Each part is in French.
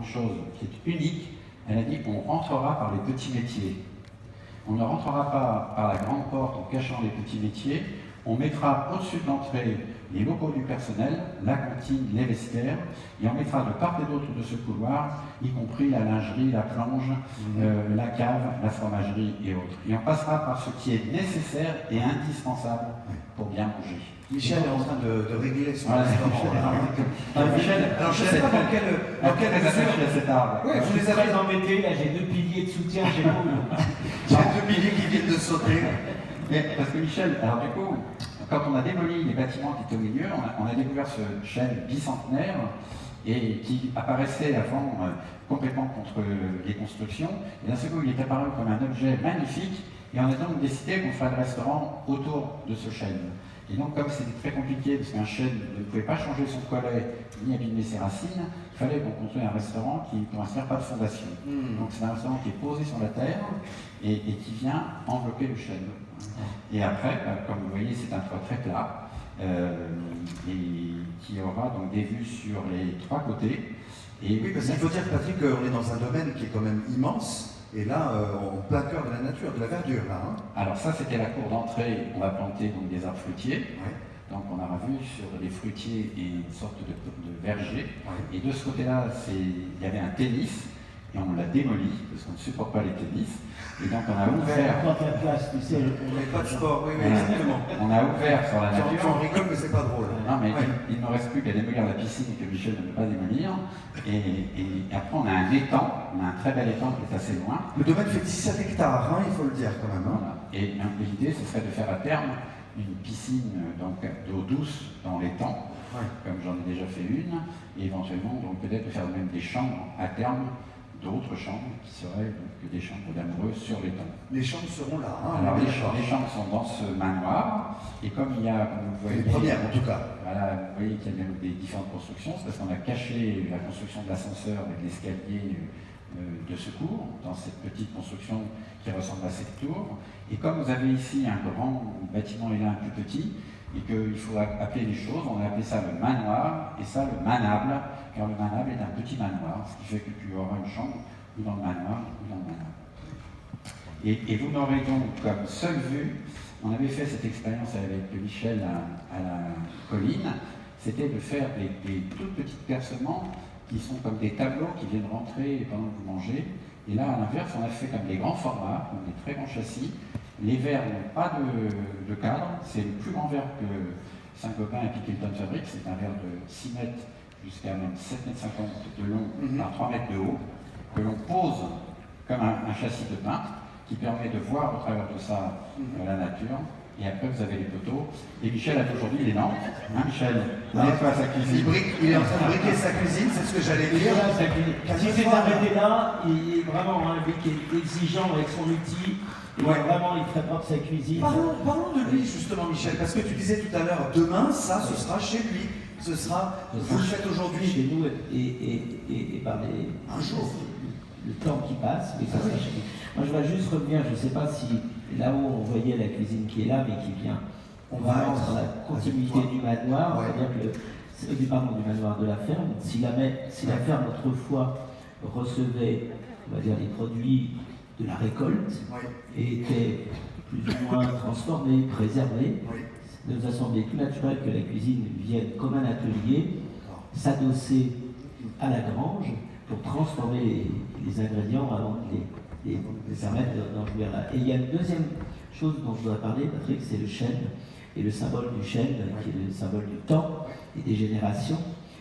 une chose qui est unique. Elle a dit qu'on rentrera par les petits métiers. On ne rentrera pas par la grande porte en cachant les petits métiers. On mettra au-dessus de l'entrée les locaux du personnel, la cantine, les vestiaires, et on mettra de part et d'autre de ce couloir, y compris la lingerie, la plonge, la cave, la fromagerie et autres. Et on passera par ce qui est nécessaire et indispensable pour bien manger. Michel est en train de régler son Voilà, restaurant. Michel, alors je ne sais pas dans quelle mesure. cet arbre. Oui, vous les Très avez embêté, là j'ai 2 piliers de soutien, j'ai J'ai 2 milliers qui viennent de sauter. Mais, parce que Michel, alors du coup, quand on a démoli les bâtiments qui étaient au milieu, on a découvert ce chêne bicentenaire et qui apparaissait avant complètement contre les constructions. Et d'un seul coup, il est apparu comme un objet magnifique et on a donc décidé qu'on ferait le restaurant autour de ce chêne. Et donc, comme c'était très compliqué, parce qu'un chêne ne pouvait pas changer son collet ni abîmer ses racines, il fallait qu'on construise un restaurant qui, pour ainsi dire, pas de fondation. Donc, c'est un restaurant qui est posé sur la terre et qui vient envelopper le chêne. Et après, comme vous voyez, c'est un toit très plat et qui aura donc des vues sur les 3 côtés. Et oui, parce qu'il faut dire, Patrick, qu'on est dans un domaine qui est quand même immense. Et là, en plein cœur de la nature, de la verdure, là. Hein. Alors ça, c'était la cour d'entrée. On va planter donc des arbres fruitiers. Ouais. Donc on aura vu sur les fruitiers et une sorte de verger. Ouais. Et de ce côté-là, il y avait un tennis. Et on l'a démoli, parce qu'on ne supporte pas les tennis. Et donc on a ouvert... Pas la place, tu sais. On n'est pas de sport, oui, exactement. On a ouvert sur la nature. Tu en rigoles, mais c'est pas drôle. Non, mais ouais. il ne me reste plus qu'à démolir la piscine que Michel ne veut pas démolir. Et après, on a un étang, on a un très bel étang qui est assez loin. Le domaine fait 17 hectares, hein, il faut le dire quand même. Hein. Voilà. Et l'idée, ce serait de faire à terme une piscine d'eau douce dans l'étang, comme j'en ai déjà fait une, et éventuellement, donc peut-être de faire même des chambres à terme, d'autres chambres qui seraient donc des chambres d'amoureux sur l'étang. Les chambres seront là. Hein, alors les chambres sont dans ce manoir, et comme il y a, comme vous voyez, les premières en tout cas. Voilà, vous voyez qu'il y a des différentes constructions, c'est parce qu'on a caché la construction de l'ascenseur avec l'escalier de secours dans cette petite construction qui ressemble à cette tour. Et comme vous avez ici un grand bâtiment et là un plus petit, et qu'il faut appeler les choses, on a appelé ça le manoir et ça le manable, car le manable est un petit manoir, ce qui fait que tu auras une chambre ou dans le manoir ou dans le manable. Et vous n'aurez donc comme seule vue, on avait fait cette expérience avec Michel à la colline, c'était de faire des toutes petites percements qui sont comme des tableaux qui viennent rentrer pendant que vous mangez. Et là, à l'inverse, on a fait comme des grands formats, comme des très grands châssis. Les verres n'ont pas de cadre, c'est le plus grand verre que Saint-Gobain et Pickelton fabriquent, c'est un verre de 6 mètres jusqu'à même 7,50 mètres de long par 3 mètres de haut, que l'on pose comme un châssis de peintre, qui permet de voir au travers de ça la nature. Et après, vous avez les poteaux. Et Michel a aujourd'hui les lampes. Hein, Michel, il est à sa cuisine. Il est en train de briquer sa cuisine, c'est ce que j'allais dire. Si c'est arrêté là, il est vraiment un mec qui est exigeant avec son outil. Vraiment, il ferait propre sa cuisine. Parlons de lui justement, Michel, parce que tu disais tout à l'heure, demain, ça, ce sera chez lui. Ce sera, vous le faites aujourd'hui. Chez nous et par un jour. Le temps qui passe, mais ça sera chez nous. Moi, je vais juste revenir, je ne sais pas si là-haut on voyait la cuisine qui est là, mais qui vient. On va dans la continuité du manoir, c'est-à-dire du manoir de la ferme. Si la ferme autrefois recevait, on va dire, les produits de la récolte et était plus ou moins transformés, préservés, de nous a semblé tout naturel que la cuisine vienne comme un atelier, s'adosser à la grange pour transformer les ingrédients avant de les permettre d'en jouir là. Et il y a une deuxième chose dont je dois parler, Patrick, c'est le chêne, et le symbole du chêne, qui est le symbole du temps et des générations,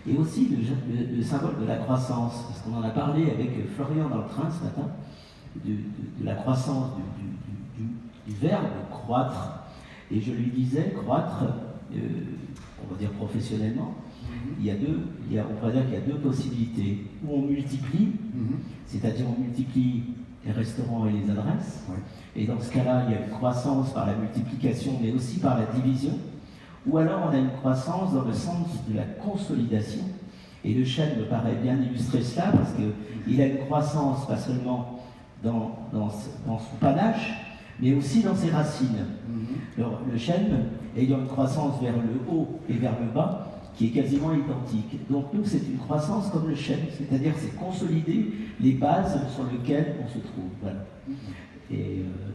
et aussi le symbole de la croissance, parce qu'on en a parlé avec Florian dans le train ce matin, de la croissance du verbe croître, et je lui disais, croître, on va dire professionnellement, on pourrait dire qu'il y a 2 possibilités, où on multiplie, c'est-à-dire on multiplie les restaurants et les adresses, et dans ce cas-là, il y a une croissance par la multiplication, mais aussi par la division, ou alors on a une croissance dans le sens de la consolidation, et le chêne me paraît bien illustrer cela, parce qu'il a une croissance pas seulement dans son panache, mais aussi dans ses racines. Alors, le chêne ayant une croissance vers le haut et vers le bas, qui est quasiment identique. Donc nous, c'est une croissance comme le chêne, c'est-à-dire c'est consolider les bases sur lesquelles on se trouve. Voilà.